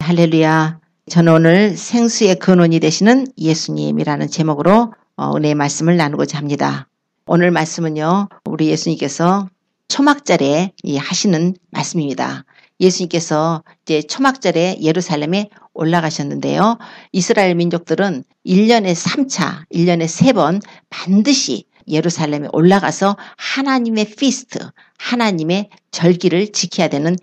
할렐루야. 저는 오늘 생수의 근원이 되시는 예수님이라는 제목으로 은혜의 말씀을 나누고자 합니다. 오늘 말씀은요, 우리 예수님께서 초막절에 하시는 말씀입니다. 예수님께서 이제 초막절에 예루살렘에 올라가셨는데요. 이스라엘 민족들은 1년에 3차, 1년에 3번 반드시 예루살렘에 올라가서 하나님의 피스트, 하나님의 절기를 지켜야 되는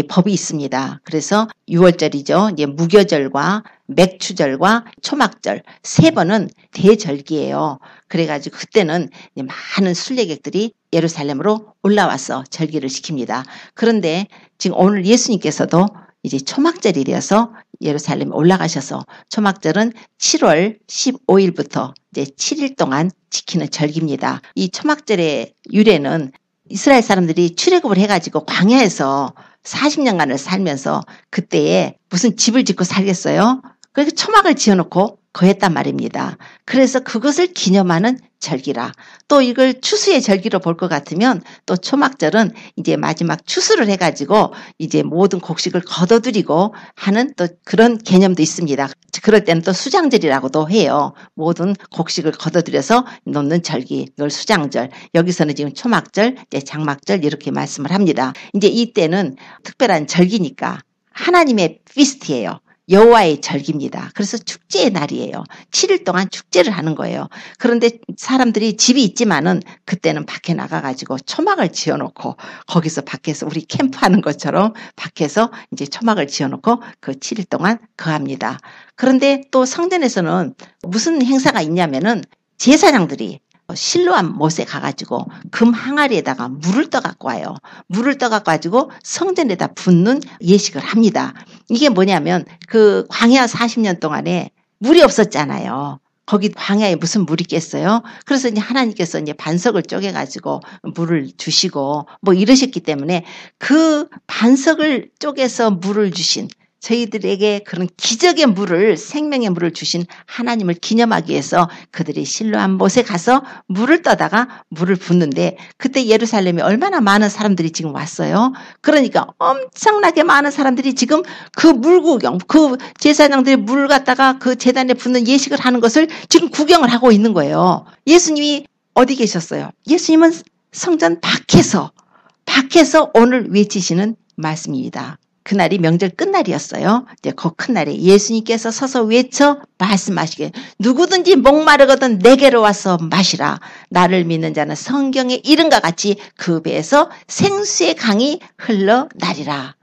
법이 있습니다. 그래서 6월절이죠. 이제 무교절과 맥추절과 초막절 3번은 대절기예요. 그래가지고 그때는 많은 순례객들이 예루살렘으로 올라와서 절기를 지킵니다. 그런데 지금 오늘 예수님께서도 이제 초막절이 되어서 예루살렘에 올라가셔서 초막절은 7월 15일부터 이제 7일 동안 지키는 절기입니다. 이 초막절의 유래는 이스라엘 사람들이 출애굽을 해가지고 광야에서 40년간을 살면서 그때에 무슨 집을 짓고 살겠어요? 그래서 초막을 지어놓고 거했단 말입니다. 그래서 그것을 기념하는 절기라. 또 이걸 추수의 절기로 볼 것 같으면 또 초막절은 이제 마지막 추수를 해가지고 이제 모든 곡식을 거둬들이고 하는 또 그런 개념도 있습니다. 그럴 때는 또 수장절이라고도 해요. 모든 곡식을 거둬들여서 놓는 절기, 이걸 수장절. 여기서는 지금 초막절, 이제 장막절 이렇게 말씀을 합니다. 이제 이때는 특별한 절기니까 하나님의 피스트예요. 여호와의 절기입니다. 그래서 축제의 날이에요. 7일 동안 축제를 하는 거예요. 그런데 사람들이 집이 있지만은 그때는 밖에 나가가지고 초막을 지어놓고 거기서 밖에서 우리 캠프하는 것처럼 밖에서 이제 초막을 지어놓고 그 7일 동안 거합니다. 그런데 또 성전에서는 무슨 행사가 있냐면은 제사장들이 실로암 못에 가가지고 금 항아리에다가 물을 떠갖고 와요. 물을 떠갖고 가지고 성전에다 붓는 예식을 합니다. 이게 뭐냐면 그 광야 40년 동안에 물이 없었잖아요. 거기 광야에 무슨 물이 있겠어요? 그래서 이제 하나님께서 이제 반석을 쪼개가지고 물을 주시고 뭐 이러셨기 때문에 그 반석을 쪼개서 물을 주신 저희들에게 그런 기적의 물을, 생명의 물을 주신 하나님을 기념하기 위해서 그들이 실로암 못에 가서 물을 떠다가 물을 붓는데 그때 예루살렘에 얼마나 많은 사람들이 지금 왔어요. 그러니까 엄청나게 많은 사람들이 지금 그 물 구경, 그 제사장들이 물 갖다가 그 제단에 붓는 예식을 하는 것을 지금 구경을 하고 있는 거예요. 예수님이 어디 계셨어요? 예수님은 성전 밖에서 오늘 외치시는 말씀입니다. 그날이 명절 끝날이었어요. 이제 그 큰 날에 예수님께서 서서 외쳐 말씀하시길 누구든지 목마르거든 내게로 와서 마시라. 나를 믿는 자는 성경의 이름과 같이 그 배에서 생수의 강이 흘러나리라.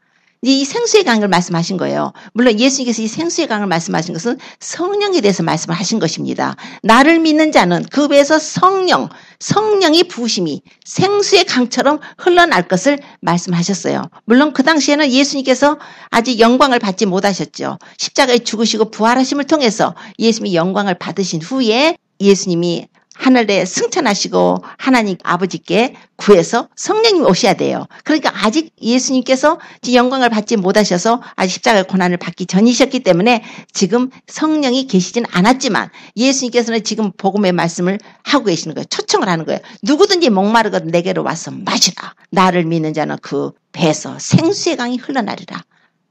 이 생수의 강을 말씀하신 거예요. 물론 예수님께서 이 생수의 강을 말씀하신 것은 성령에 대해서 말씀을 하신 것입니다. 나를 믿는 자는 그 배에서 성령이 부으심이 생수의 강처럼 흘러날 것을 말씀하셨어요. 물론 그 당시에는 예수님께서 아직 영광을 받지 못하셨죠. 십자가에 죽으시고 부활하심을 통해서 예수님이 영광을 받으신 후에 예수님이 하늘에 승천하시고 하나님 아버지께 구해서 성령님이 오셔야 돼요. 그러니까 아직 예수님께서 영광을 받지 못하셔서 아직 십자가의 고난을 받기 전이셨기 때문에 지금 성령이 계시진 않았지만 예수님께서는 지금 복음의 말씀을 하고 계시는 거예요. 초청을 하는 거예요. 누구든지 목마르거든 내게로 와서 마시라. 나를 믿는 자는 그 배에서 생수의 강이 흘러나리라.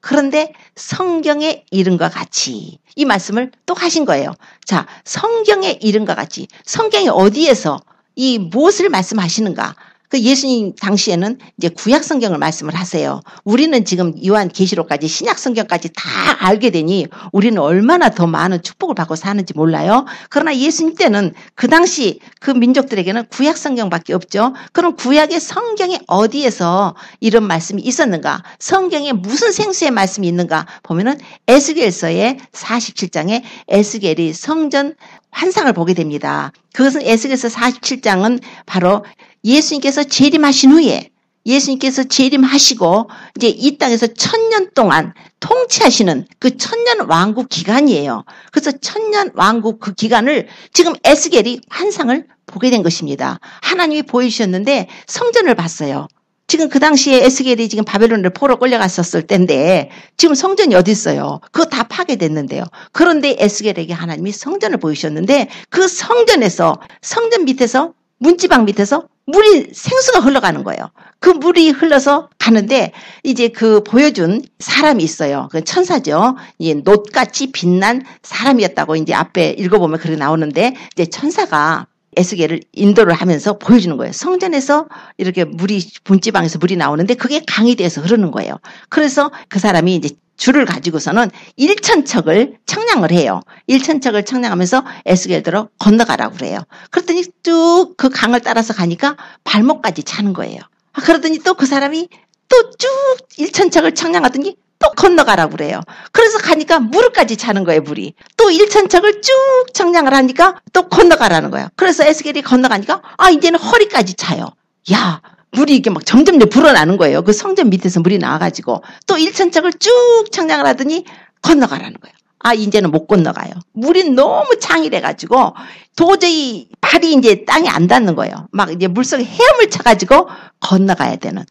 그런데 성경의 이름과 같이 이 말씀을 또 하신 거예요. 자, 성경의 이름과 같이 성경이 어디에서 이 무엇을 말씀하시는가? 그 예수님 당시에는 이제 구약 성경을 말씀을 하세요. 우리는 지금 요한계시록까지 신약 성경까지 다 알게 되니 우리는 얼마나 더 많은 축복을 받고 사는지 몰라요. 그러나 예수님 때는 그 당시 그 민족들에게는 구약 성경밖에 없죠. 그럼 구약의 성경에 어디에서 이런 말씀이 있었는가? 성경에 무슨 생수의 말씀이 있는가? 보면은 에스겔서의 47장에 에스겔이 성전 환상을 보게 됩니다. 그것은 에스겔서 47장은 바로 예수님께서 재림하신 후에 예수님께서 재림하시고 이제 이 땅에서 1000년 동안 통치하시는 그 1000년 왕국 기간이에요. 그래서 1000년 왕국 그 기간을 지금 에스겔이 환상을 보게 된 것입니다. 하나님이 보여주셨는데 성전을 봤어요. 지금 그 당시에 에스겔이 지금 바벨론으로 포로 끌려갔었을 때인데 지금 성전이 어디 있어요? 그거 다 파괴됐는데요. 그런데 에스겔에게 하나님이 성전을 보이셨는데 그 성전에서 성전 밑에서 문지방 밑에서 생수가 흘러가는 거예요. 그 물이 흘러서 가는데 이제 그 보여준 사람이 있어요. 그 천사죠. 이 놋같이 빛난 사람이었다고 이제 앞에 읽어보면 그렇게 나오는데 이제 천사가 에스겔을 인도를 하면서 보여주는 거예요. 성전에서 이렇게 문지방에서 물이 나오는데 그게 강이 돼서 흐르는 거예요. 그래서 그 사람이 이제 줄을 가지고서는 1,000척을 청량을 해요. 1,000척을 청량하면서 에스겔대로 건너가라고 그래요. 그랬더니 쭉 그 강을 따라서 가니까 발목까지 차는 거예요. 그러더니 또 그 사람이 또 쭉 1,000척을 청량하더니 또 건너가라고 그래요. 그래서 가니까 무릎까지 차는 거예요, 물이. 또 1,000척을 쭉 청량을 하니까 또 건너가라는 거예요. 그래서 에스겔이 건너가니까 이제는 허리까지 차요. 야, 물이 이렇게 막 점점 불어나는 거예요. 그 성전 밑에서 물이 나와가지고 또 1,000척을 쭉 청량을 하더니 건너가라는 거예요. 이제는 못 건너가요. 물이 너무 창이래가지고 도저히 발이 이제 땅에 안 닿는 거예요. 막 이제 물속에 헤엄을 쳐가지고 건너가야 되는.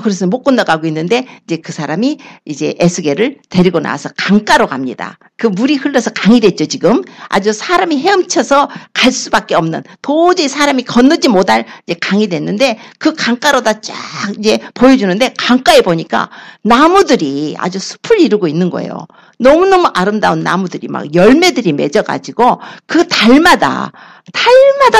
그래서 못 건너가고 있는데 이제 그 사람이 이제 에스겔을 데리고 나와서 강가로 갑니다. 그 물이 흘러서 강이 됐죠, 지금. 아주 사람이 헤엄쳐서 갈 수밖에 없는, 도저히 사람이 건너지 못할 이제 강이 됐는데 그 강가로다 쫙 이제 보여주는데 강가에 보니까 나무들이 아주 숲을 이루고 있는 거예요. 너무너무 아름다운 나무들이 막 열매들이 맺어가지고 그 달마다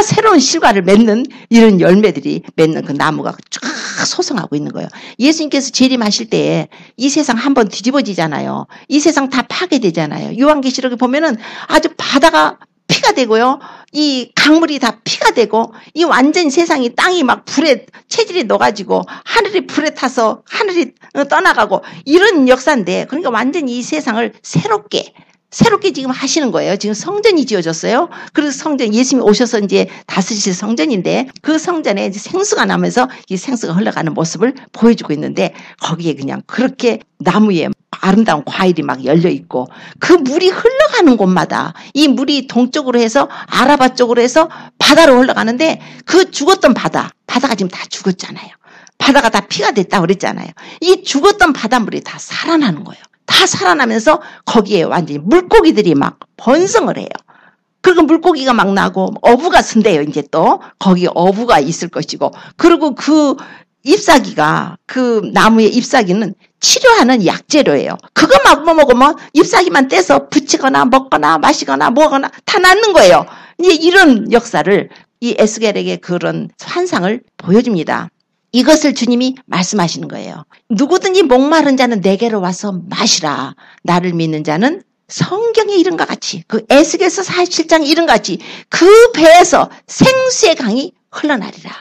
새로운 실과를 맺는 이런 열매들이 맺는 그 나무가 쫙 소성하고 있는 거예요. 예수님께서 재림하실 때에 이 세상 한번 뒤집어지잖아요. 이 세상 다 파괴되잖아요. 요한계시록에 보면은 아주 바다가 피가 되고요. 이 강물이 다 피가 되고 이 완전 세상이 땅이 막 불에 체질이 녹아지고 하늘이 불에 타서 하늘이 떠나가고 이런 역사인데 그러니까 완전히 이 세상을 새롭게 지금 하시는 거예요. 지금 성전이 지어졌어요. 그래서 성전, 예수님이 오셔서 이제 다스리실 성전인데 그 성전에 이제 생수가 나면서 이 생수가 흘러가는 모습을 보여주고 있는데 거기에 그냥 그렇게 나무에 아름다운 과일이 막 열려 있고 그 물이 흘러가는 곳마다 이 물이 동쪽으로 해서 아라바 쪽으로 해서 바다로 흘러가는데 그 죽었던 바다가 지금 다 죽었잖아요. 바다가 다 피가 됐다고 그랬잖아요. 이 죽었던 바닷물이 다 살아나는 거예요. 다 살아나면서 거기에 완전히 물고기들이 막 번성을 해요. 그리고 물고기가 막 나고 어부가 쓴대요. 이제 또 거기 어부가 있을 것이고 그리고 그 잎사귀가 그 나무의 잎사귀는 치료하는 약재료예요. 그거 막 먹으면 잎사귀만 떼서 붙이거나 먹거나 마시거나 뭐거나 다 낫는 거예요. 이제 이런 역사를 이 에스겔에게 그런 환상을 보여줍니다. 이것을 주님이 말씀하시는 거예요. 누구든지 목마른 자는 내게로 와서 마시라. 나를 믿는 자는 성경의 이름과 같이 그 에스겔서 47장 이름과 같이 그 배에서 생수의 강이 흘러나리라.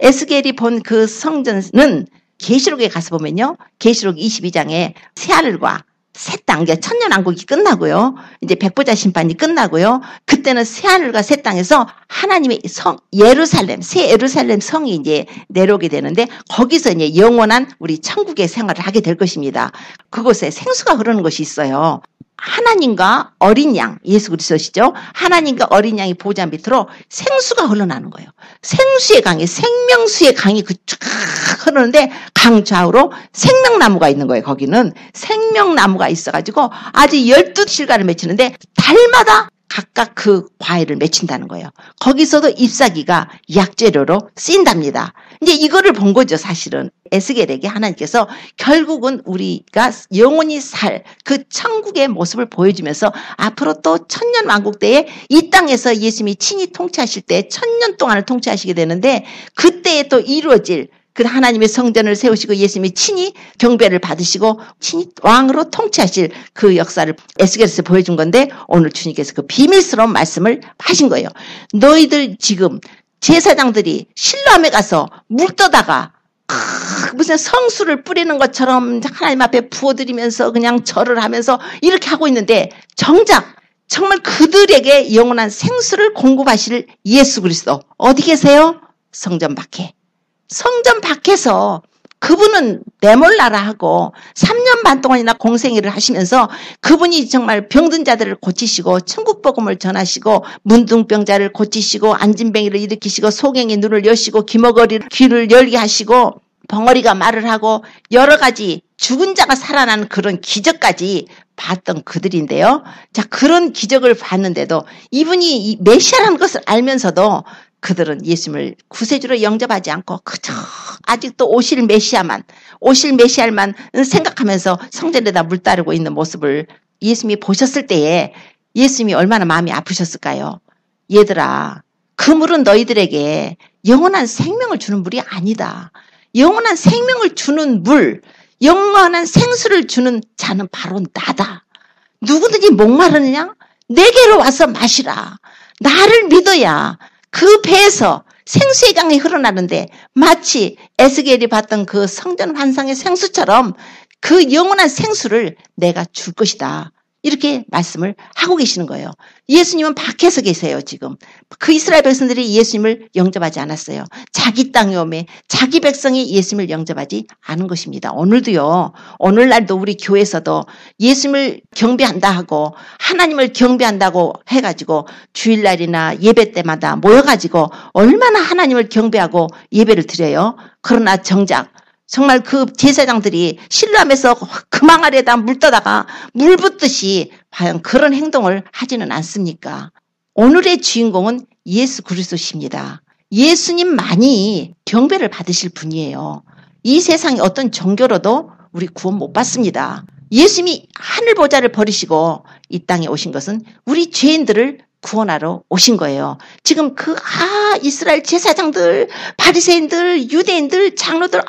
에스겔이 본 그 성전은 계시록에 가서 보면요. 계시록 22장에 새하늘과 새 땅, 천년왕국이 끝나고요. 이제 백보자 심판이 끝나고요. 그때는 새하늘과 새 땅에서 하나님의 성, 예루살렘, 새 예루살렘 성이 이제 내려오게 되는데 거기서 이제 영원한 우리 천국의 생활을 하게 될 것입니다. 그곳에 생수가 흐르는 것이 있어요. 하나님과 어린 양, 예수 그리스도시죠. 하나님과 어린 양이 보좌 밑으로 생수가 흘러나는 거예요. 생수의 강이, 생명수의 강이 쫙 흐르는데 강 좌우로 생명나무가 있는 거예요. 거기는 생명나무가 있어가지고 아주 12실과를 맺히는데 달마다 각각 그 과일을 맺힌다는 거예요. 거기서도 잎사귀가 약재료로 쓰인답니다. 이제 이거를 본 거죠, 사실은. 에스겔에게 하나님께서 결국은 우리가 영원히 살 그 천국의 모습을 보여주면서 앞으로 또 천년왕국 때에 이 땅에서 예수님이 친히 통치하실 때 천년 동안을 통치하시게 되는데 그때에 또 이루어질 그 하나님의 성전을 세우시고 예수님이 친히 경배를 받으시고 친히 왕으로 통치하실 그 역사를 에스겔에서 보여준 건데 오늘 주님께서 그 비밀스러운 말씀을 하신 거예요. 너희들 지금 제사장들이 실로암에 가서 물 떠다가 무슨 성수를 뿌리는 것처럼 하나님 앞에 부어드리면서 그냥 절을 하면서 이렇게 하고 있는데 정작 정말 그들에게 영원한 생수를 공급하실 예수 그리스도 어디 계세요? 성전 밖에. 성전 밖에서 그분은 내몰라라 하고 3년 반 동안이나 공생애를 하시면서 그분이 정말 병든 자들을 고치시고 천국복음을 전하시고 문둥병자를 고치시고 안진뱅이를 일으키시고 소경이 눈을 여시고 귀머거리를 귀를 열게 하시고 벙어리가 말을 하고 여러 가지 죽은 자가 살아나는 그런 기적까지 봤던 그들인데요. 자, 그런 기적을 봤는데도 이분이 메시아라는 것을 알면서도 그들은 예수님을 구세주로 영접하지 않고 그저 아직도 오실 메시아만 생각하면서 성전에다 물 따르고 있는 모습을 예수님이 보셨을 때에 예수님이 얼마나 마음이 아프셨을까요? 얘들아, 그 물은 너희들에게 영원한 생명을 주는 물이 아니다. 영원한 생명을 주는 물, 영원한 생수를 주는 자는 바로 나다. 누구든지 목마르느냐? 내게로 와서 마시라. 나를 믿어야 그 배에서 생수의 강이 흘러나는데 마치 에스겔이 봤던 그 성전 환상의 생수처럼 그 영원한 생수를 내가 줄 것이다. 이렇게 말씀을 하고 계시는 거예요. 예수님은 밖에서 계세요, 지금. 그 이스라엘 백성들이 예수님을 영접하지 않았어요. 자기 땅에 오매 자기 백성이 예수님을 영접하지 않은 것입니다. 오늘도요, 오늘날도 우리 교회에서도 예수님을 경배한다 하고 하나님을 경배한다고 해가지고 주일날이나 예배 때마다 모여가지고 얼마나 하나님을 경배하고 예배를 드려요. 그러나 정작 정말 그 제사장들이 신뢰하면서 금왕 아래에다 물 떠다가 물 붓듯이 과연 그런 행동을 하지는 않습니까? 오늘의 주인공은 예수 그리스도십니다. 예수님만이 경배를 받으실 분이에요. 이 세상의 어떤 종교로도 우리 구원 못 받습니다. 예수님이 하늘 보좌를 버리시고 이 땅에 오신 것은 우리 죄인들을 구원하러 오신 거예요. 지금 이스라엘 제사장들, 바리새인들, 유대인들, 장로들,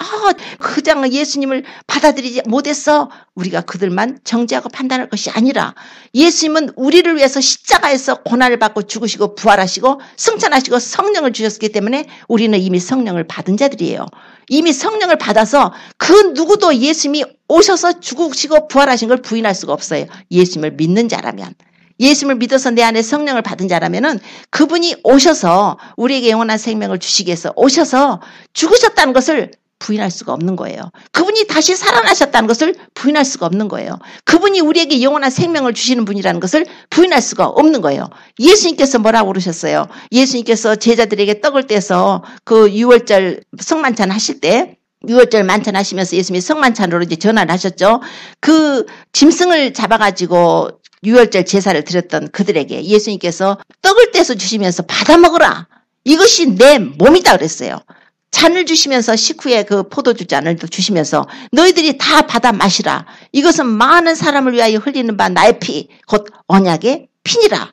그장 예수님을 받아들이지 못했어. 우리가 그들만 정죄하고 판단할 것이 아니라 예수님은 우리를 위해서 십자가에서 고난을 받고 죽으시고 부활하시고 승천하시고 성령을 주셨기 때문에 우리는 이미 성령을 받은 자들이에요. 이미 성령을 받아서 그 누구도 예수님이 오셔서 죽으시고 부활하신 걸 부인할 수가 없어요. 예수님을 믿는 자라면. 예수님을 믿어서 내 안에 성령을 받은 자라면은 그분이 오셔서 우리에게 영원한 생명을 주시기 위해서 오셔서 죽으셨다는 것을 부인할 수가 없는 거예요. 그분이 다시 살아나셨다는 것을 부인할 수가 없는 거예요. 그분이 우리에게 영원한 생명을 주시는 분이라는 것을 부인할 수가 없는 거예요. 예수님께서 뭐라고 그러셨어요? 예수님께서 제자들에게 떡을 떼서 그 6월절 성만찬 하실 때 6월절 만찬 하시면서 예수님이 성만찬으로 이제 전환을 하셨죠. 그 짐승을 잡아가지고 6월절 제사를 드렸던 그들에게 예수님께서 떡을 떼서 주시면서 받아 먹으라. 이것이 내 몸이다 그랬어요. 잔을 주시면서 식후에 그 포도주 잔을 주시면서 너희들이 다 받아 마시라. 이것은 많은 사람을 위하여 흘리는 바 나의 피, 곧 언약의 피니라.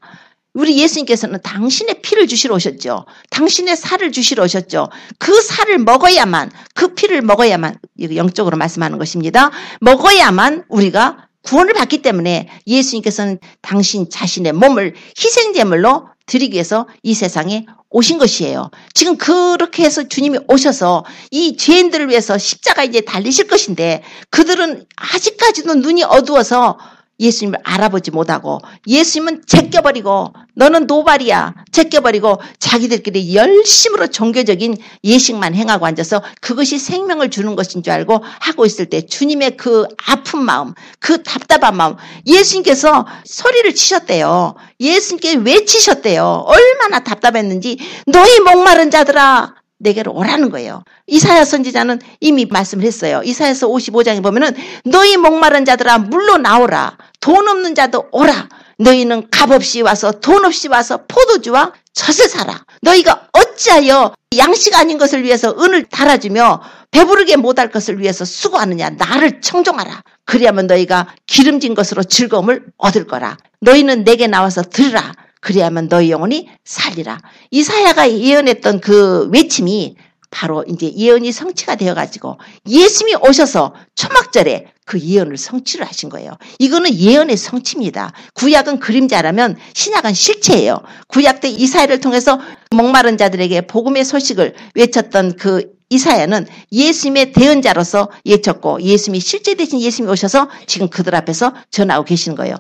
우리 예수님께서는 당신의 피를 주시러 오셨죠. 당신의 살을 주시러 오셨죠. 그 살을 먹어야만, 그 피를 먹어야만, 이거 영적으로 말씀하는 것입니다. 먹어야만 우리가 구원을 받기 때문에 예수님께서는 당신 자신의 몸을 희생제물로 드리기 위해서 이 세상에 오신 것이에요. 지금 그렇게 해서 주님이 오셔서 이 죄인들을 위해서 십자가에 이제 달리실 것인데 그들은 아직까지도 눈이 어두워서 예수님을 알아보지 못하고 예수님은 제껴버리고 너는 노발이야 제껴버리고 자기들끼리 열심으로 종교적인 예식만 행하고 앉아서 그것이 생명을 주는 것인 줄 알고 하고 있을 때 주님의 그 아픈 마음, 그 답답한 마음, 예수님께서 소리를 치셨대요. 예수님께 외치셨대요. 얼마나 답답했는지 너희 목마른 자들아 내게로 오라는 거예요. 이사야 선지자는 이미 말씀을 했어요. 이사야서 55장에 보면은 너희 목마른 자들아 물로 나오라. 돈 없는 자도 오라. 너희는 값없이 와서 돈 없이 와서 포도주와 젖을 사라. 너희가 어찌하여 양식 아닌 것을 위해서 은을 달아주며 배부르게 못할 것을 위해서 수고하느냐. 나를 청종하라. 그리하면 너희가 기름진 것으로 즐거움을 얻을 거라. 너희는 내게 나와서 들으라. 그리하면 너희 영혼이 살리라. 이사야가 예언했던 그 외침이 바로 이제 예언이 성취가 되어가지고 예수님이 오셔서 초막절에 그 예언을 성취를 하신 거예요. 이거는 예언의 성취입니다. 구약은 그림자라면 신약은 실체예요. 구약 때 이사야를 통해서 목마른 자들에게 복음의 소식을 외쳤던 그 이사야는 예수님의 대언자로서 외쳤고 예수님이 실제 대신 예수님이 오셔서 지금 그들 앞에서 전하고 계시는 거예요.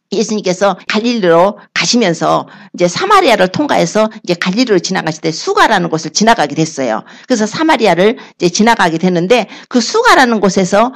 예수님께서 갈릴리로 가시면서 이제 사마리아를 통과해서 이제 갈릴리로 지나가실 때 수가라는 곳을 지나가게 됐어요. 그래서 사마리아를 이제 지나가게 됐는데 그 수가라는 곳에서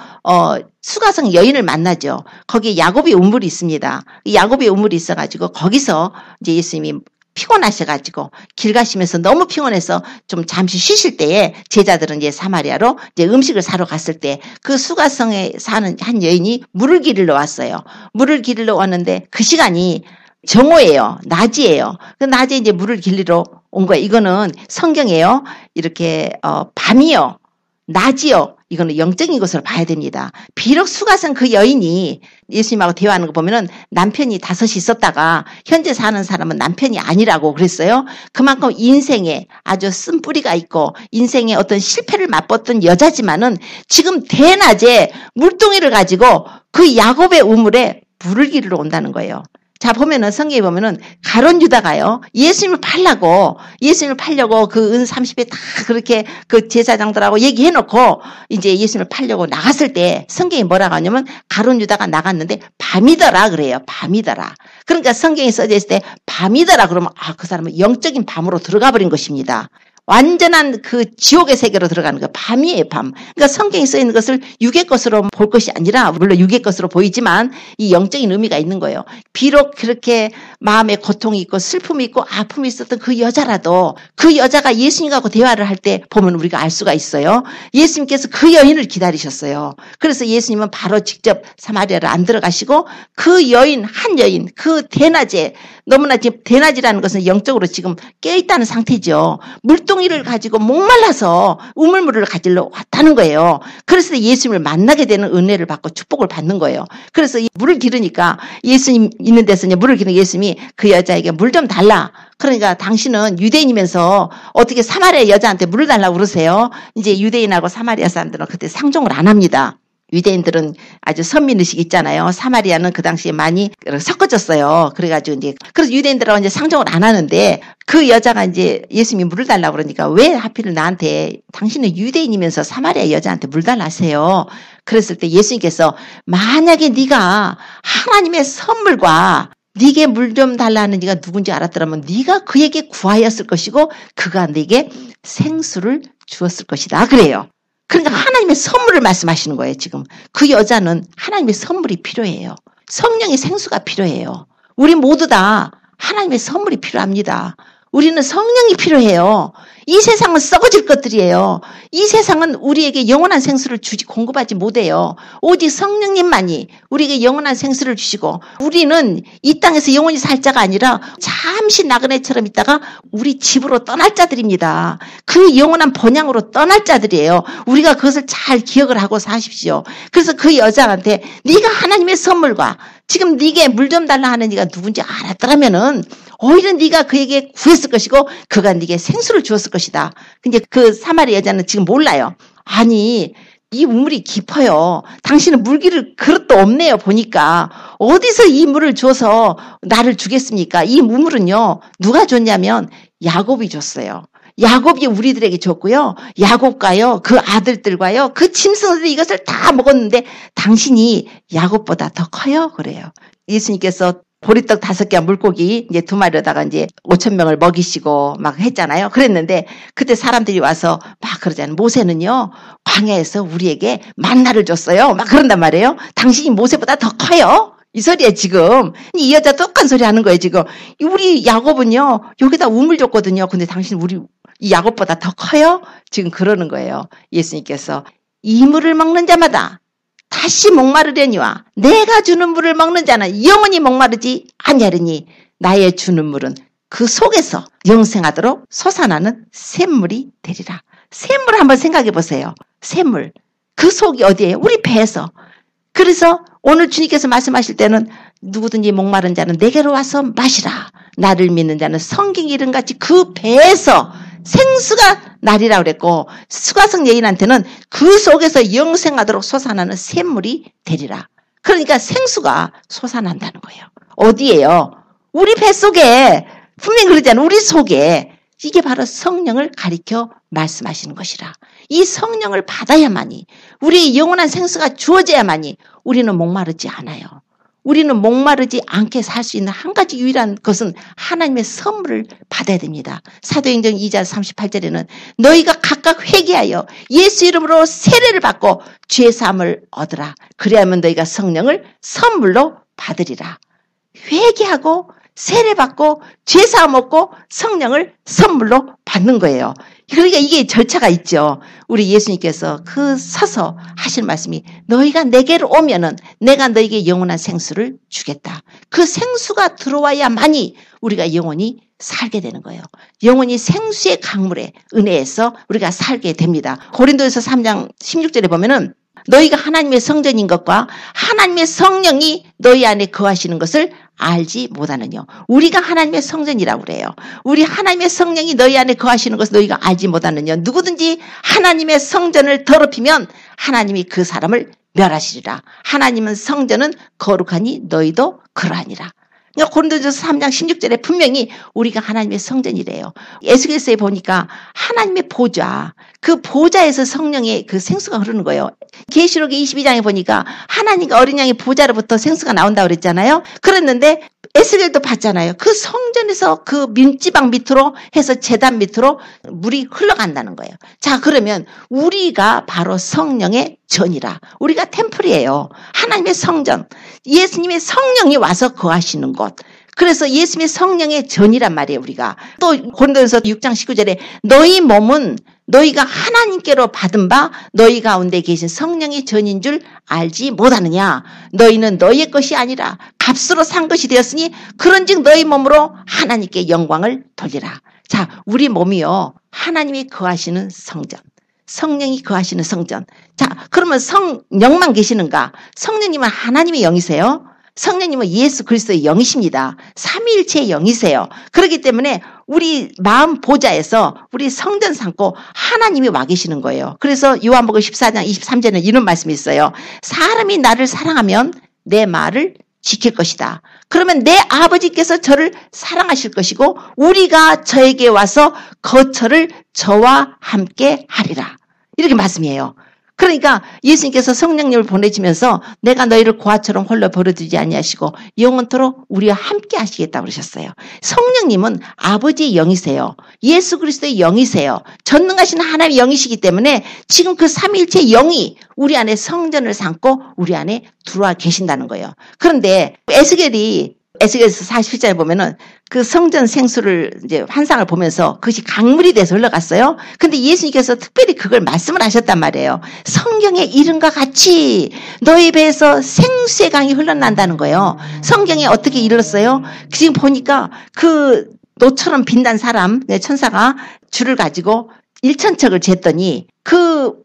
수가성 여인을 만나죠. 거기에 야곱의 우물이 있습니다. 야곱의 우물이 있어가지고 거기서 이제 예수님이 피곤하셔가지고 길 가시면서 너무 피곤해서 좀 잠시 쉬실 때에 제자들은 이제 사마리아로 이제 음식을 사러 갔을 때 그 수가성에 사는 한 여인이 물을 기르러 왔어요. 물을 기르러 왔는데 그 시간이 정오예요. 낮이에요. 그 낮에 이제 물을 길리러 온 거예요. 이거는 성경이에요. 이렇게 밤이요. 낮이요. 이거는 영적인 것으로 봐야 됩니다. 비록 수가성 그 여인이 예수님하고 대화하는 거 보면은 남편이 5이 있었다가 현재 사는 사람은 남편이 아니라고 그랬어요. 그만큼 인생에 아주 쓴뿌리가 있고 인생에 어떤 실패를 맛봤던 여자지만은 지금 대낮에 물동이를 가지고 그 야곱의 우물에 물을 기르러 온다는 거예요. 자, 보면은, 성경에 보면은, 가룟 유다가요, 예수님을 팔려고 그 은 30에 다 그렇게 그 제사장들하고 얘기해놓고, 이제 예수님을 팔려고 나갔을 때, 성경이 뭐라고 하냐면, 가룟 유다가 나갔는데, 밤이더라, 그래요. 밤이더라. 그러니까 성경에 써져 있을 때, 밤이더라, 그러면, 그 사람은 영적인 밤으로 들어가 버린 것입니다. 완전한 그 지옥의 세계로 들어가는 거 밤이에요, 밤. 그러니까 성경에 써 있는 것을 육의 것으로 볼 것이 아니라 물론 육의 것으로 보이지만 이 영적인 의미가 있는 거예요. 비록 그렇게 마음에 고통이 있고 슬픔이 있고 아픔이 있었던 그 여자라도 그 여자가 예수님하고 대화를 할 때 보면 우리가 알 수가 있어요. 예수님께서 그 여인을 기다리셨어요. 그래서 예수님은 바로 직접 사마리아를 안 들어가시고 그 여인, 한 여인, 그 대낮에 너무나 지금 대낮이라는 것은 영적으로 지금 깨어있다는 상태죠. 물동이를 가지고 목말라서 우물물을 가지러 왔다는 거예요. 그래서 예수님을 만나게 되는 은혜를 받고 축복을 받는 거예요. 그래서 이 물을 기르니까 예수님 있는 데서 이제 물을 기르는 예수님이 그 여자에게 물 좀 달라. 그러니까 당신은 유대인이면서 어떻게 사마리아 여자한테 물을 달라고 그러세요? 이제 유대인하고 사마리아 사람들은 그때 상종을 안 합니다. 유대인들은 아주 선민의식이 있잖아요. 사마리아는 그 당시에 많이 섞어졌어요. 그래가지고 이제, 그래서 유대인들하고 이제 상종을 안 하는데 그 여자가 이제 예수님이 물을 달라고 그러니까 왜 하필 나한테 당신은 유대인이면서 사마리아 여자한테 물 달라 하세요. 그랬을 때 예수님께서 만약에 네가 하나님의 선물과 네게 물 좀 달라는 네가 누군지 알았더라면 네가 그에게 구하였을 것이고 그가 네게 생수를 주었을 것이다. 그래요. 그러니까 하나님의 선물을 말씀하시는 거예요, 지금. 그 여자는 하나님의 선물이 필요해요. 성령의 생수가 필요해요. 우리 모두 다 하나님의 선물이 필요합니다. 우리는 성령이 필요해요. 이 세상은 썩어질 것들이에요. 이 세상은 우리에게 영원한 생수를 공급하지 못해요. 오직 성령님만이 우리에게 영원한 생수를 주시고 우리는 이 땅에서 영원히 살 자가 아니라 잠시 나그네처럼 있다가 우리 집으로 떠날 자들입니다. 그 영원한 번향으로 떠날 자들이에요. 우리가 그것을 잘 기억을 하고 사십시오. 그래서 그 여자한테 네가 하나님의 선물과 지금 네게 물 좀 달라 하는 네가 누군지 알았더라면은 오히려 네가 그에게 구했을 것이고 그가 네게 생수를 주었을 것이다. 근데 그 사마리아 여자는 지금 몰라요. 아니 이 우물이 깊어요. 당신은 물 기를 그릇도 없네요. 보니까 어디서 이 물을 줘서 나를 주겠습니까? 이 우물은요 누가 줬냐면 야곱이 줬어요. 야곱이 우리들에게 줬고요. 야곱과요 그 아들들과요 그 짐승들이 이것을 다 먹었는데 당신이 야곱보다 더 커요. 그래요. 예수님께서 보리떡 5개와 물고기 이제 2마리로다가 이제 5,000명을 먹이시고 막 했잖아요. 그랬는데 그때 사람들이 와서 막 그러잖아요. 모세는요 광야에서 우리에게 만나를 줬어요. 막 그런단 말이에요. 당신이 모세보다 더 커요. 이 소리에 지금 이 여자 똑같은 소리 하는 거예요. 지금 우리 야곱은요 여기다 우물 줬거든요. 근데 당신 우리 이 야곱보다 더 커요. 지금 그러는 거예요. 예수님께서 이 물을 먹는 자마다 다시 목마르려니와 내가 주는 물을 먹는 자는 영원히 목마르지 아니하리니 나의 주는 물은 그 속에서 영생하도록 솟아나는 샘물이 되리라. 샘물 한번 생각해 보세요. 샘물. 그 속이 어디예요? 우리 배에서. 그래서 오늘 주님께서 말씀하실 때는 누구든지 목마른 자는 내게로 와서 마시라. 나를 믿는 자는 성경 이름같이 그 배에서 생수가 나리라고 그랬고 수가성 여인한테는 그 속에서 영생하도록 솟아나는 샘물이 되리라. 그러니까 생수가 솟아난다는 거예요. 어디예요? 우리 뱃속에 분명히 그러잖아요. 우리 속에. 이게 바로 성령을 가리켜 말씀하시는 것이라. 이 성령을 받아야만이 우리의 영원한 생수가 주어져야만이 우리는 목마르지 않아요. 우리는 목마르지 않게 살 수 있는 한 가지 유일한 것은 하나님의 선물을 받아야 됩니다. 사도행전 2장 38절에는 너희가 각각 회개하여 예수 이름으로 세례를 받고 죄 사함을 얻으라. 그래야만 너희가 성령을 선물로 받으리라. 회개하고 세례받고 죄사함 얻고 성령을 선물로 받는 거예요. 그러니까 이게 절차가 있죠. 우리 예수님께서 그 서서 하실 말씀이 너희가 내게로 오면은 내가 너희에게 영원한 생수를 주겠다. 그 생수가 들어와야만이 우리가 영원히 살게 되는 거예요. 영원히 생수의 강물의 은혜에서 우리가 살게 됩니다. 고린도에서 3장 16절에 보면은 너희가 하나님의 성전인 것과 하나님의 성령이 너희 안에 거하시는 것을 알지 못하느냐. 우리가 하나님의 성전이라고 그래요. 우리 하나님의 성령이 너희 안에 거하시는 것을 너희가 알지 못하느냐. 누구든지 하나님의 성전을 더럽히면 하나님이 그 사람을 멸하시리라. 하나님은 성전은 거룩하니 너희도 그러하니라. 그러니까 고린도전서 3장 16절에 분명히 우리가 하나님의 성전이래요. 에스겔서에 보니까 하나님의 보좌, 그 보좌에서 성령의 그 생수가 흐르는 거예요. 계시록의 22장에 보니까 하나님과 어린 양의 보좌로부터 생수가 나온다고 그랬잖아요. 그랬는데 에스겔도 봤잖아요. 그 성전에서 그 민지방 밑으로 해서 제단 밑으로 물이 흘러간다는 거예요. 자, 그러면 우리가 바로 성령의 전이라. 우리가 템플이에요. 하나님의 성전. 예수님의 성령이 와서 거하시는 곳. 그래서 예수님의 성령의 전이란 말이에요, 우리가. 또 고린도전서 6장 19절에 너희 몸은 너희가 하나님께로 받은 바 너희 가운데 계신 성령의 전인 줄 알지 못하느냐. 너희는 너희의 것이 아니라 값으로 산 것이 되었으니 그런즉 너희 몸으로 하나님께 영광을 돌리라. 자, 우리 몸이요, 하나님이 거하시는 성전. 성령이 거하시는 성전. 자, 그러면 성령만 계시는가? 성령님은 하나님의 영이세요. 성령님은 예수 그리스도의 영이십니다. 삼위일체의 영이세요. 그렇기 때문에 우리 마음 보좌에서 우리 성전 삼고 하나님이 와 계시는 거예요. 그래서 요한복음 14장 23절에는 이런 말씀이 있어요. 사람이 나를 사랑하면 내 말을 지킬 것이다. 그러면 내 아버지께서 저를 사랑하실 것이고 우리가 저에게 와서 거처를 저와 함께 하리라. 이렇게 말씀이에요. 그러니까 예수님께서 성령님을 보내주면서 내가 너희를 고아처럼 홀로 버려두지 아니하시고 영원토록 우리와 함께 하시겠다고 그러셨어요. 성령님은 아버지의 영이세요. 예수 그리스도의 영이세요. 전능하신 하나님의 영이시기 때문에 지금 그 삼위일체의 영이 우리 안에 성전을 삼고 우리 안에 들어와 계신다는 거예요. 그런데 에스겔에서 47장에 보면은 그 성전 생수를 이제 환상을 보면서 그것이 강물이 돼서 흘러갔어요. 근데 예수님께서 특별히 그걸 말씀을 하셨단 말이에요. 성경의 이름과 같이 너희 배에서 생수의 강이 흘러난다는 거예요. 성경에 어떻게 이르렀어요? 지금 보니까 그 노처럼 빛난 사람, 천사가 줄을 가지고 1천척을 쟀더니 그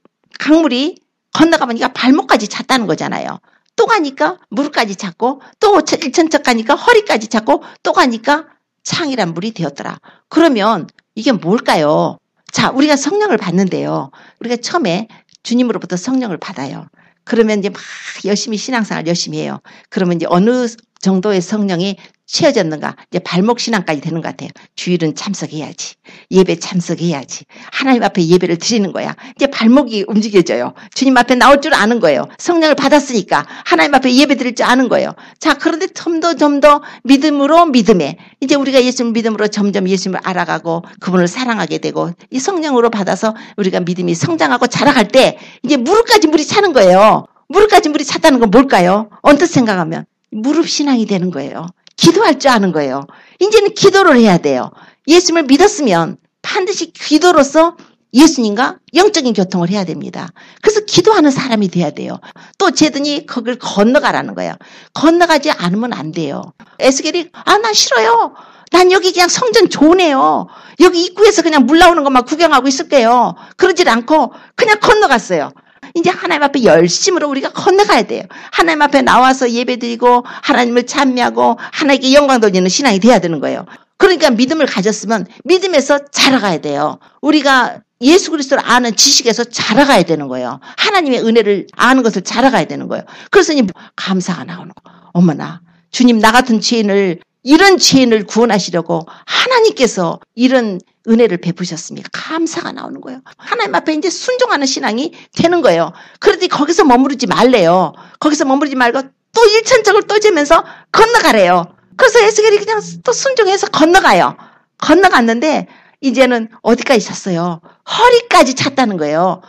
강물이 건너가 보니까 발목까지 찼다는 거잖아요. 또 가니까 무릎까지 찼고 또 1천척 가니까 허리까지 찼고 또 가니까 창이란 물이 되었더라. 그러면 이게 뭘까요? 자, 우리가 성령을 받는데요. 우리가 처음에 주님으로부터 성령을 받아요. 그러면 이제 막 열심히 신앙생활 열심히 해요. 그러면 이제 어느 정도의 성령이 채워졌는가? 이제 발목 신앙까지 되는 것 같아요. 주일은 참석해야지. 예배 참석해야지. 하나님 앞에 예배를 드리는 거야. 이제 발목이 움직여져요. 주님 앞에 나올 줄 아는 거예요. 성령을 받았으니까 하나님 앞에 예배 드릴 줄 아는 거예요. 자, 그런데 좀 더 믿음으로 믿음에 이제 우리가 예수님 믿음으로 점점 예수님을 알아가고 그분을 사랑하게 되고 이 성령으로 받아서 우리가 믿음이 성장하고 자라갈 때 이제 무릎까지 물이 차는 거예요. 무릎까지 물이 찼다는 건 뭘까요? 언뜻 생각하면 무릎 신앙이 되는 거예요. 기도할 줄 아는 거예요. 이제는 기도를 해야 돼요. 예수님을 믿었으면 반드시 기도로서 예수님과 영적인 교통을 해야 됩니다. 그래서 기도하는 사람이 돼야 돼요. 또 제더니 그걸 건너가라는 거예요. 건너가지 않으면 안 돼요. 에스겔이 난 싫어요. 난 여기 그냥 성전 좋으네요. 여기 입구에서 그냥 물 나오는 것만 구경하고 있을게요. 그러질 않고 그냥 건너갔어요. 이제 하나님 앞에 열심으로 우리가 건너가야 돼요. 하나님 앞에 나와서 예배드리고 하나님을 찬미하고 하나님께 영광 돌리는 신앙이 돼야 되는 거예요. 그러니까 믿음을 가졌으면 믿음에서 자라가야 돼요. 우리가 예수 그리스도를 아는 지식에서 자라가야 되는 거예요. 하나님의 은혜를 아는 것을 자라가야 되는 거예요. 그래서 감사가 나오는 거예요. 어머나 주님 나 같은 죄인을 이런 죄인을 구원하시려고 하나님께서 이런 은혜를 베푸셨습니다. 감사가 나오는 거예요. 하나님 앞에 이제 순종하는 신앙이 되는 거예요. 그런데 거기서 머무르지 말래요. 거기서 머무르지 말고 또 1천척을 또 재면서 건너가래요. 그래서 에스겔이 그냥 또 순종해서 건너가요. 건너갔는데 이제는 어디까지 찼어요? 허리까지 찼다는 거예요.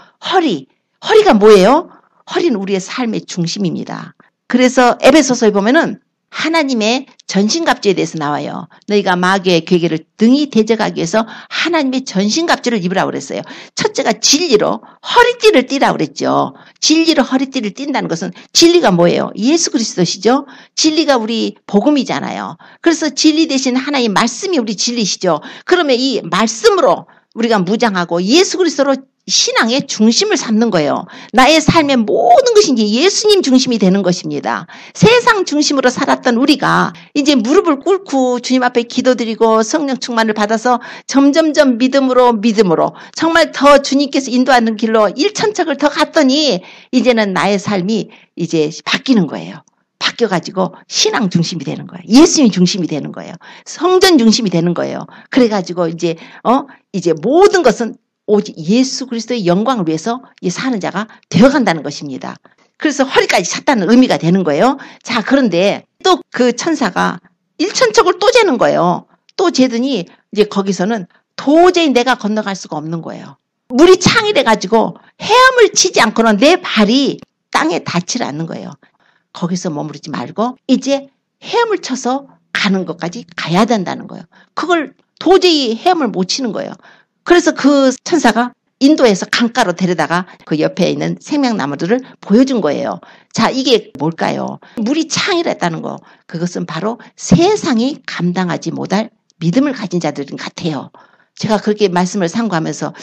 허리가 뭐예요? 허리는 우리의 삶의 중심입니다. 그래서 에베소서에 보면은 하나님의 전신갑주에 대해서 나와요. 너희가 마귀의 괴계를 등이 대적하기 위해서 하나님의 전신갑주를 입으라고 그랬어요. 첫째가 진리로 허리띠를 띠라고 그랬죠. 진리로 허리띠를 띈다는 것은 진리가 뭐예요? 예수 그리스도시죠. 진리가 우리 복음이잖아요. 그래서 진리 대신 하나님 말씀이 우리 진리시죠. 그러면 이 말씀으로 우리가 무장하고 예수 그리스도로 신앙의 중심을 삼는 거예요. 나의 삶의 모든 것이 이제 예수님 중심이 되는 것입니다. 세상 중심으로 살았던 우리가 이제 무릎을 꿇고 주님 앞에 기도드리고 성령 충만을 받아서 점점점 믿음으로 정말 더 주님께서 인도하는 길로 일천척을 더 갔더니 이제는 나의 삶이 이제 바뀌는 거예요. 바뀌어가지고 신앙 중심이 되는 거예요. 예수님 중심이 되는 거예요. 성전 중심이 되는 거예요. 그래가지고 이제 모든 것은 오직 예수 그리스도의 영광을 위해서 사는 자가 되어간다는 것입니다. 그래서 허리까지 찼다는 의미가 되는 거예요. 자, 그런데 또 그 천사가 일천척을 또 재는 거예요. 또 재더니 이제 거기서는 도저히 내가 건너갈 수가 없는 거예요. 물이 창이 돼가지고 헤엄을 치지 않고는 내 발이 땅에 닿지를 않는 거예요. 거기서 머무르지 말고 이제 헤엄을 쳐서 가는 것까지 가야 된다는 거예요. 그걸 도저히 헤엄을 못 치는 거예요. 그래서 그 천사가 인도에서 강가로 데려다가 그 옆에 있는 생명나무들을 보여준 거예요. 자, 이게 뭘까요? 물이 창이랬다는 거. 그것은 바로 세상이 감당하지 못할 믿음을 가진 자들인 같아요. 제가 그렇게 말씀을 상고하면서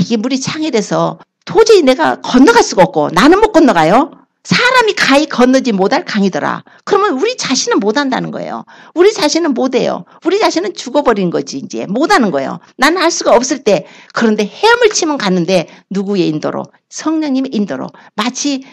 이게 물이 창이라서 도저히 내가 건너갈 수가 없고 나는 못 건너가요. 사람이 가히 건너지 못할 강이더라. 그러면 우리 자신은 못한다는 거예요. 우리 자신은 못해요. 우리 자신은 죽어버린 거지. 이제 못하는 거예요. 나는 할 수가 없을 때. 그런데 헤엄을 치면 갔는데 누구의 인도로? 성령님의 인도로. 마치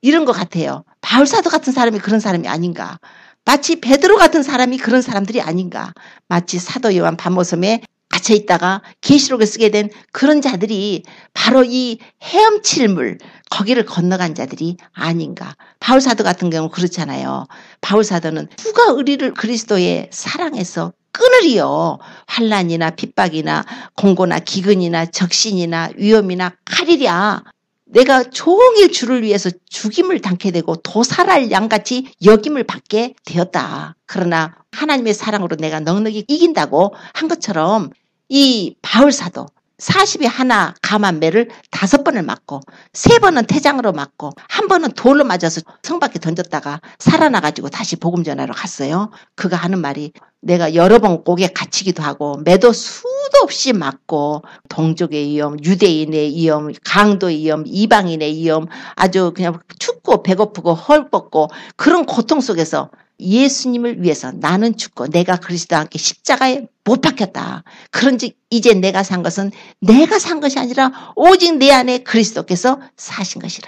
이런 것 같아요. 바울사도 같은 사람이 그런 사람이 아닌가. 마치 베드로 같은 사람이 그런 사람들이 아닌가. 마치 사도 요한 밤모섬에 갇혀 있다가 계시록을 쓰게 된 그런 자들이 바로 이 헤엄칠 물, 거기를 건너간 자들이 아닌가. 바울사도 같은 경우 그렇잖아요. 바울사도는 누가 우리를 그리스도의 사랑에서 끊으리요. 환난이나 핍박이나 공고나 기근이나 적신이나 위험이나 칼이랴. 내가 종일 주를 위해서 죽임을 당케 되고 도살할 양같이 여김을 받게 되었다. 그러나 하나님의 사랑으로 내가 넉넉히 이긴다고 한 것처럼 이 바울사도 40에 하나 감한 매를 5번을 맞고 3번은 태장으로 맞고 1번은 돌로 맞아서 성 밖에 던졌다가 살아나가지고 다시 복음 전하러 갔어요. 그가 하는 말이 내가 여러 번 옥에 갇히기도 하고 매도 수도 없이 맞고 동족의 위험, 유대인의 위험, 강도의 위험, 이방인의 위험 아주 그냥 춥고 배고프고 헐벗고 그런 고통 속에서 예수님을 위해서 나는 죽고 내가 그리스도와 함께 십자가에 못 박혔다. 그런즉 이제 내가 산 것은 내가 산 것이 아니라 오직 내 안에 그리스도께서 사신 것이라.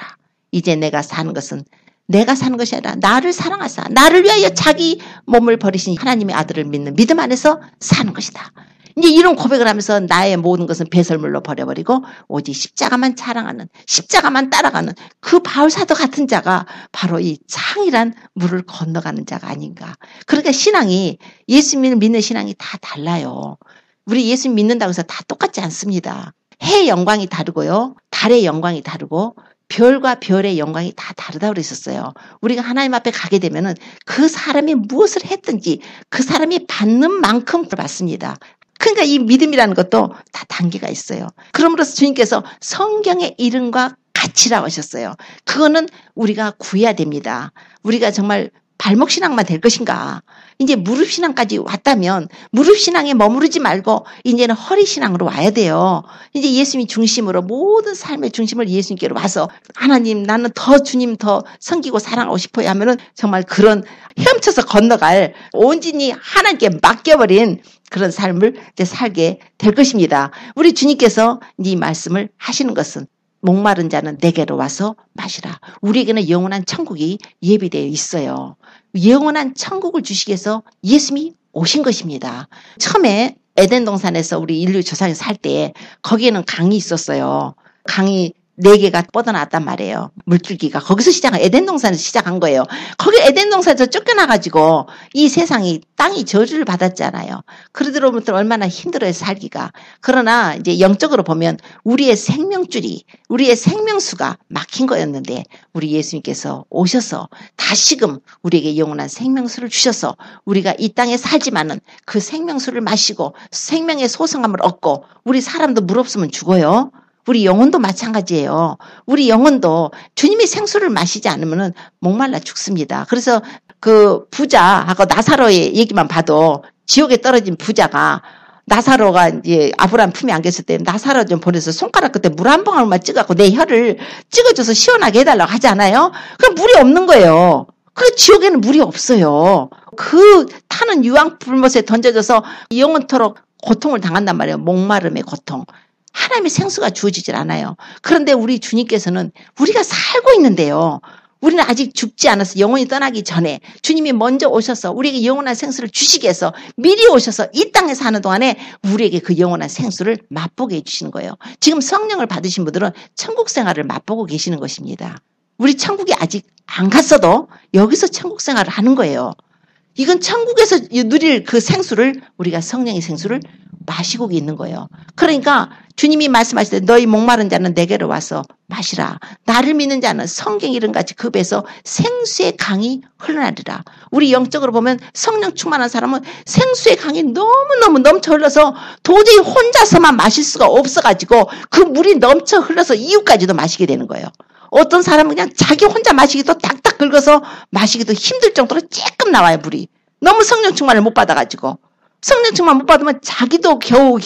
이제 내가 사는 것은 내가 사는 것이 아니라 나를 사랑하사 나를 위하여 자기 몸을 버리신 하나님의 아들을 믿는 믿음 안에서 사는 것이다. 이제 이런 고백을 하면서 나의 모든 것은 배설물로 버려버리고 오직 십자가만 자랑하는 십자가만 따라가는 그 바울사도 같은 자가 바로 이 창이란 물을 건너가는 자가 아닌가. 그러니까 신앙이 예수님을 믿는 신앙이 다 달라요. 우리 예수님 믿는다고 해서 다 똑같지 않습니다. 해의 영광이 다르고요. 달의 영광이 다르고 별과 별의 영광이 다 다르다고 그랬었어요. 우리가 하나님 앞에 가게 되면은 그 사람이 무엇을 했든지 그 사람이 받는 만큼 받습니다. 그러니까 이 믿음이라는 것도 다 단계가 있어요. 그러므로서 주님께서 성경의 이름과 같이라고 하셨어요. 그거는 우리가 구해야 됩니다. 우리가 정말 발목신앙만 될 것인가. 이제 무릎신앙까지 왔다면 무릎신앙에 머무르지 말고 이제는 허리신앙으로 와야 돼요. 이제 예수님 중심으로 모든 삶의 중심을 예수님께로 와서 하나님 나는 더 주님 더 섬기고 사랑하고 싶어요 하면은 정말 그런 헤엄쳐서 건너갈 온전히 하나님께 맡겨버린 그런 삶을 이제 살게 될 것입니다. 우리 주님께서 이 말씀을 하시는 것은 목마른 자는 내게로 와서 마시라. 우리에게는 영원한 천국이 예비되어 있어요. 영원한 천국을 주시기 위해서 예수님이 오신 것입니다. 처음에 에덴 동산에서 우리 인류 조상이 살 때 거기에는 강이 있었어요. 강이 4개가 뻗어나왔단 말이에요. 물줄기가. 거기서 에덴 동산에서 시작한 거예요. 거기 에덴 동산에서 쫓겨나가지고 이 세상이 땅이 저주를 받았잖아요. 그러더로부터 얼마나 힘들어요, 살기가. 그러나 이제 영적으로 보면 우리의 생명줄이, 우리의 생명수가 막힌 거였는데 우리 예수님께서 오셔서 다시금 우리에게 영원한 생명수를 주셔서 우리가 이 땅에 살지만은 그 생명수를 마시고 생명의 소성함을 얻고, 우리 사람도 물 없으면 죽어요. 우리 영혼도 마찬가지예요. 우리 영혼도 주님이 생수를 마시지 않으면 목말라 죽습니다. 그래서 그 부자하고 나사로의 얘기만 봐도 지옥에 떨어진 부자가 나사로가 이제 아브라함 품에 안겼을 때 나사로 좀 보내서 손가락 끝에 물 한 방울만 찍어갖고 내 혀를 찍어줘서 시원하게 해달라고 하지 않아요? 그럼 물이 없는 거예요. 그 지옥에는 물이 없어요. 그 타는 유황 불못에 던져져서 영원토록 고통을 당한단 말이에요. 목마름의 고통. 하나님의 생수가 주어지질 않아요. 그런데 우리 주님께서는 우리가 살고 있는데요. 우리는 아직 죽지 않아서 영원히 떠나기 전에 주님이 먼저 오셔서 우리에게 영원한 생수를 주시기 위해서 미리 오셔서 이 땅에 사는 동안에 우리에게 그 영원한 생수를 맛보게 해주시는 거예요. 지금 성령을 받으신 분들은 천국 생활을 맛보고 계시는 것입니다. 우리 천국에 아직 안 갔어도 여기서 천국 생활을 하는 거예요. 이건 천국에서 누릴 그 생수를, 우리가 성령의 생수를 마시고 있는 거예요. 그러니까 주님이 말씀하실 때 너희 목마른 자는 내게로 와서 마시라. 나를 믿는 자는 성경 이름같이 그 배에서 생수의 강이 흘러나리라. 우리 영적으로 보면 성령 충만한 사람은 생수의 강이 너무너무 넘쳐 흘러서 도저히 혼자서만 마실 수가 없어가지고 그 물이 넘쳐 흘러서 이웃까지도 마시게 되는 거예요. 어떤 사람은 그냥 자기 혼자 마시기도 딱딱 긁어서 마시기도 힘들 정도로 쬐끔 나와요, 물이. 너무 성령 충만을 못 받아가지고. 성령 충만 못 받으면 자기도 겨우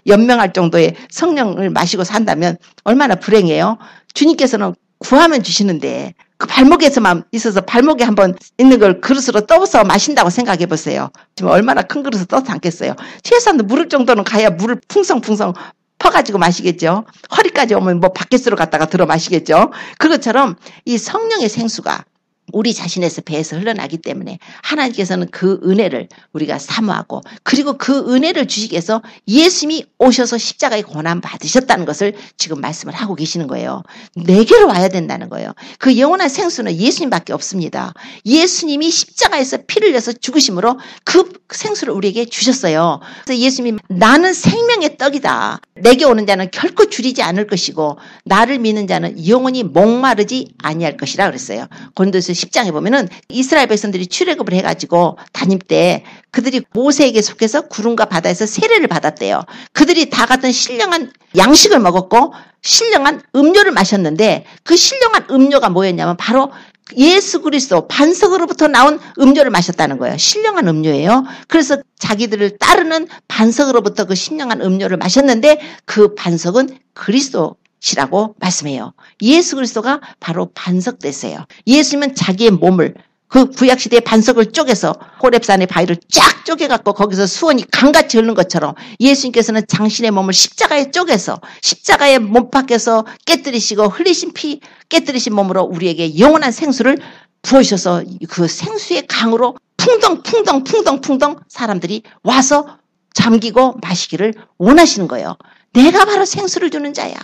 연명할 정도의 성령을 마시고 산다면 얼마나 불행해요. 주님께서는 구하면 주시는데 그 발목에서만 있어서 발목에 한번 있는 걸 그릇으로 떠서 마신다고 생각해 보세요. 지금 얼마나 큰 그릇을 떠서 담겠어요. 최소한 물을 정도는 가야 물을 풍성풍성 퍼가지고 마시겠죠. 허리까지 오면 뭐 바켓으로 갔다가 들어 마시겠죠. 그것처럼 이 성령의 생수가 우리 자신에서 배에서 흘러나기 때문에 하나님께서는 그 은혜를 우리가 사모하고, 그리고 그 은혜를 주시기 위해서 예수님이 오셔서 십자가의 고난 받으셨다는 것을 지금 말씀을 하고 계시는 거예요. 내게로 와야 된다는 거예요. 그 영원한 생수는 예수님밖에 없습니다. 예수님이 십자가에서 피를 내서 죽으심으로 그 생수를 우리에게 주셨어요. 그래서 예수님이 나는 생명의 떡이다. 내게 오는 자는 결코 줄이지 않을 것이고 나를 믿는 자는 영원히 목마르지 아니할 것이라 그랬어요. 고린도서 10장에 보면은 이스라엘 백성들이 출애굽을 해가지고 다닐 때 그들이 모세에게 속해서 구름과 바다에서 세례를 받았대요. 그들이 다 같은 신령한 양식을 먹었고 신령한 음료를 마셨는데 그 신령한 음료가 뭐였냐면 바로 예수 그리스도 반석으로부터 나온 음료를 마셨다는 거예요. 신령한 음료예요. 그래서 자기들을 따르는 반석으로부터 그 신령한 음료를 마셨는데 그 반석은 그리스도 시라고 말씀해요. 예수 그리스도가 바로 반석되세요. 예수님은 자기의 몸을 그 구약시대의 반석을 쪼개서 호렙산의 바위를 쫙 쪼개갖고 거기서 수원이 강같이 흐르는 것처럼 예수님께서는 당신의 몸을 십자가에 쪼개서 십자가의 몸 밖에서 깨뜨리시고 흘리신 피 깨뜨리신 몸으로 우리에게 영원한 생수를 부어주셔서 그 생수의 강으로 풍덩 사람들이 와서 잠기고 마시기를 원하시는 거예요. 내가 바로 생수를 주는 자야.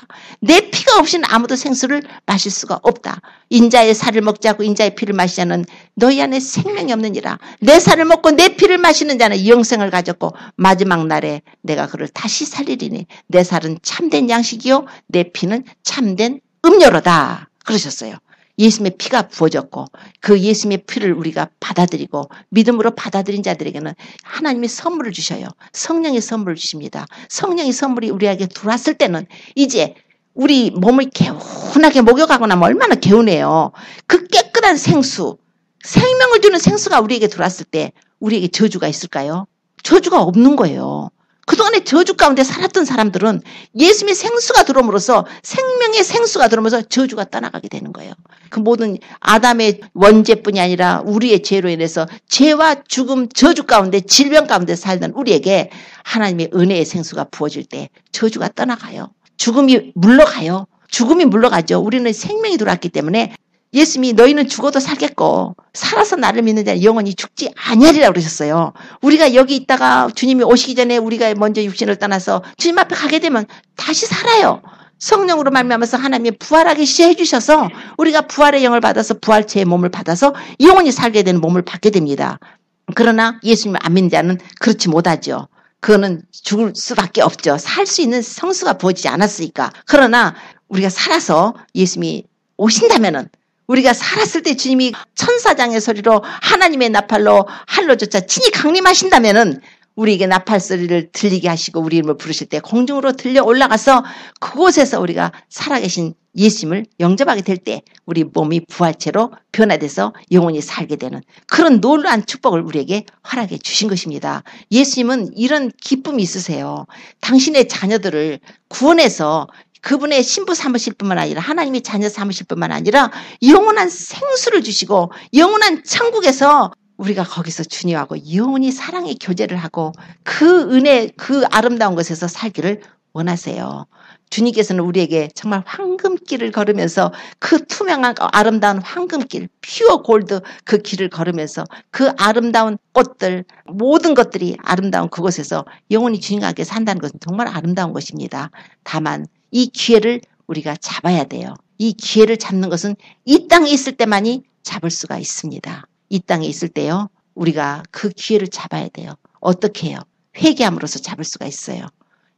내 피가 없이는 아무도 생수를 마실 수가 없다. 인자의 살을 먹지 않고 인자의 피를 마시지 않은 너희 안에 생명이 없느니라. 내 살을 먹고 내 피를 마시는 자는 영생을 가졌고 마지막 날에 내가 그를 다시 살리리니 내 살은 참된 양식이요 내 피는 참된 음료로다. 그러셨어요. 예수님의 피가 부어졌고 그 예수님의 피를 우리가 받아들이고 믿음으로 받아들인 자들에게는 하나님이 선물을 주셔요. 성령의 선물을 주십니다. 성령의 선물이 우리에게 들어왔을 때는 이제 우리 몸을 개운하게 목욕하고 나면 얼마나 개운해요. 그 깨끗한 생수, 생명을 주는 생수가 우리에게 들어왔을 때 우리에게 저주가 있을까요? 저주가 없는 거예요. 그동안에 저주 가운데 살았던 사람들은 예수님의 생수가 들어옴으로써 생명의 생수가 들어오면서 저주가 떠나가게 되는 거예요. 그 모든 아담의 원죄뿐이 아니라 우리의 죄로 인해서 죄와 죽음, 저주 가운데 질병 가운데 살던 우리에게 하나님의 은혜의 생수가 부어질 때 저주가 떠나가요. 죽음이 물러가요. 죽음이 물러가죠. 우리는 생명이 들어왔기 때문에 예수님이 너희는 죽어도 살겠고 살아서 나를 믿는 자는 영원히 죽지 아니하리라 그러셨어요. 우리가 여기 있다가 주님이 오시기 전에 우리가 먼저 육신을 떠나서 주님 앞에 가게 되면 다시 살아요. 성령으로 말미암아서 하나님이 부활하게 시해 주셔서 우리가 부활의 영을 받아서 부활체의 몸을 받아서 영원히 살게 되는 몸을 받게 됩니다. 그러나 예수님을 안 믿는 자는 그렇지 못하죠. 그거는 죽을 수밖에 없죠. 살 수 있는 성수가 부어지지 않았으니까. 그러나 우리가 살아서 예수님이 오신다면은, 우리가 살았을 때 주님이 천사장의 소리로 하나님의 나팔로 할로조차 친히 강림하신다면은 우리에게 나팔 소리를 들리게 하시고 우리 이름을 부르실 때 공중으로 들려 올라가서 그곳에서 우리가 살아계신 예수님을 영접하게 될 때 우리 몸이 부활체로 변화돼서 영원히 살게 되는 그런 놀라운 축복을 우리에게 허락해 주신 것입니다. 예수님은 이런 기쁨이 있으세요. 당신의 자녀들을 구원해서 그분의 신부 삼으실 뿐만 아니라 하나님의 자녀 삼으실 뿐만 아니라 영원한 생수를 주시고 영원한 천국에서 우리가 거기서 주님하고 영원히 사랑의 교제를 하고 그 은혜, 그 아름다운 것에서 살기를 원하세요. 주님께서는 우리에게 정말 황금길을 걸으면서 그 투명한 아름다운 황금길, 퓨어 골드 그 길을 걸으면서 그 아름다운 꽃들, 모든 것들이 아름다운 그곳에서 영원히 주님과 함께 산다는 것은 정말 아름다운 것입니다. 다만 이 기회를 우리가 잡아야 돼요. 이 기회를 잡는 것은 이 땅에 있을 때만이 잡을 수가 있습니다. 이 땅에 있을 때요, 우리가 그 기회를 잡아야 돼요. 어떻게 해요? 회개함으로써 잡을 수가 있어요.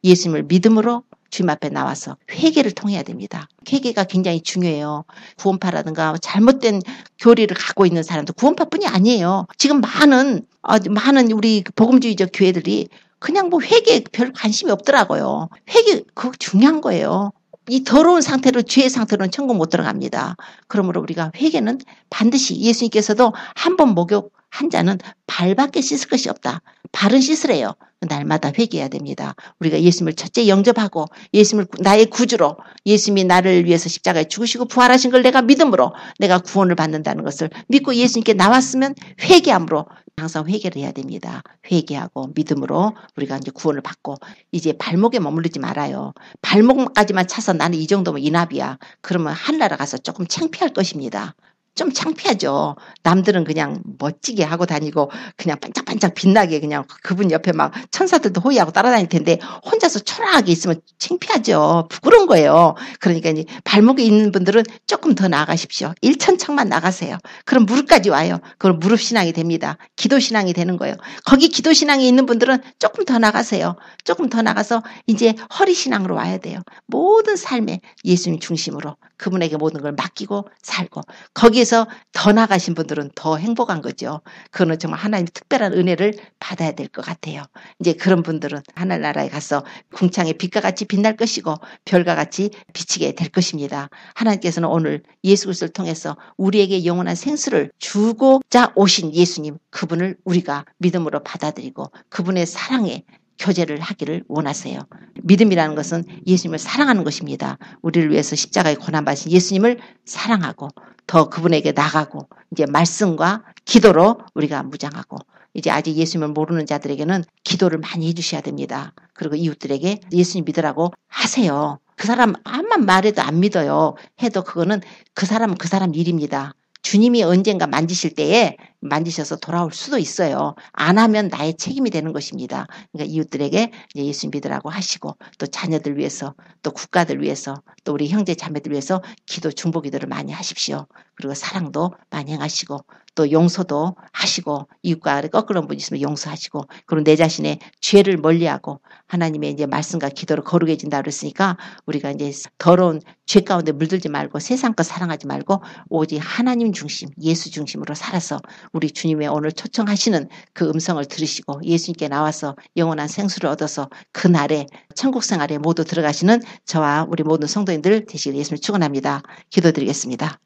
예수님을 믿음으로 주님 앞에 나와서 회개를 통해야 됩니다. 회개가 굉장히 중요해요. 구원파라든가 잘못된 교리를 갖고 있는 사람도 구원파뿐이 아니에요. 지금 많은 우리 복음주의적 교회들이 그냥 뭐 회개에 별 관심이 없더라고요. 회개 그거 중요한 거예요. 이 더러운 상태로 죄의 상태로는 천국 못 들어갑니다. 그러므로 우리가 회개는 반드시 예수님께서도 한 번 목욕한 자는 발밖에 씻을 것이 없다. 발은 씻으래요. 날마다 회개해야 됩니다. 우리가 예수님을 첫째 영접하고 예수님을 나의 구주로 예수님이 나를 위해서 십자가에 죽으시고 부활하신 걸 내가 믿음으로 내가 구원을 받는다는 것을 믿고 예수님께 나왔으면 회개함으로 항상 회개를 해야 됩니다. 회개하고 믿음으로 우리가 이제 구원을 받고 이제 발목에 머무르지 말아요. 발목까지만 차서 나는 이 정도면 인합이야. 그러면 하늘나라 가서 조금 창피할 것입니다. 좀 창피하죠. 남들은 그냥 멋지게 하고 다니고 그냥 반짝반짝 빛나게 그냥 그분 옆에 막 천사들도 호위하고 따라다닐 텐데 혼자서 초라하게 있으면 창피하죠. 부끄러운 거예요. 그러니까 이제 발목에 있는 분들은 조금 더 나아가십시오. 1천척만 나가세요. 그럼 무릎까지 와요. 그럼 무릎 신앙이 됩니다. 기도 신앙이 되는 거예요. 거기 기도 신앙이 있는 분들은 조금 더 나가세요. 조금 더 나가서 이제 허리 신앙으로 와야 돼요. 모든 삶에 예수님 중심으로 그분에게 모든 걸 맡기고 살고 거기에서 더 나가신 분들은 더 행복한 거죠. 그거는 정말 하나님의 특별한 은혜를 받아야 될 것 같아요. 이제 그런 분들은 하늘나라에 가서 궁창의 빛과 같이 빛날 것이고 별과 같이 비치게 될 것입니다. 하나님께서는 오늘 예수 그리스도를 통해서 우리에게 영원한 생수를 주고자 오신 예수님 그분을 우리가 믿음으로 받아들이고 그분의 사랑에 교제를 하기를 원하세요. 믿음이라는 것은 예수님을 사랑하는 것입니다. 우리를 위해서 십자가에 고난받으신 예수님을 사랑하고 더 그분에게 나가고 이제 말씀과 기도로 우리가 무장하고 이제 아직 예수님을 모르는 자들에게는 기도를 많이 해주셔야 됩니다. 그리고 이웃들에게 예수님 믿으라고 하세요. 그 사람 암만 말해도 안 믿어요. 해도 그거는 그 사람은 그 사람 일입니다. 주님이 언젠가 만지실 때에 만지셔서 돌아올 수도 있어요. 안 하면 나의 책임이 되는 것입니다. 그러니까 이웃들에게 예수 믿으라고 하시고 또 자녀들 위해서 또 국가들 위해서 또 우리 형제 자매들 위해서 기도 중보 기도를 많이 하십시오. 그리고 사랑도 많이 행하시고 또 용서도 하시고 이웃과 거꾸로 분 있으면 용서하시고 그리고 내 자신의 죄를 멀리하고 하나님의 이제 말씀과 기도를 거룩해진다 그랬으니까 우리가 이제 더러운 죄 가운데 물들지 말고 세상 것 사랑하지 말고 오직 하나님 중심 예수 중심으로 살아서 우리 주님의 오늘 초청하시는 그 음성을 들으시고 예수님께 나와서 영원한 생수를 얻어서 그날에 천국 생활에 모두 들어가시는 저와 우리 모든 성도님들 되시길 예수님을 축원합니다. 기도드리겠습니다.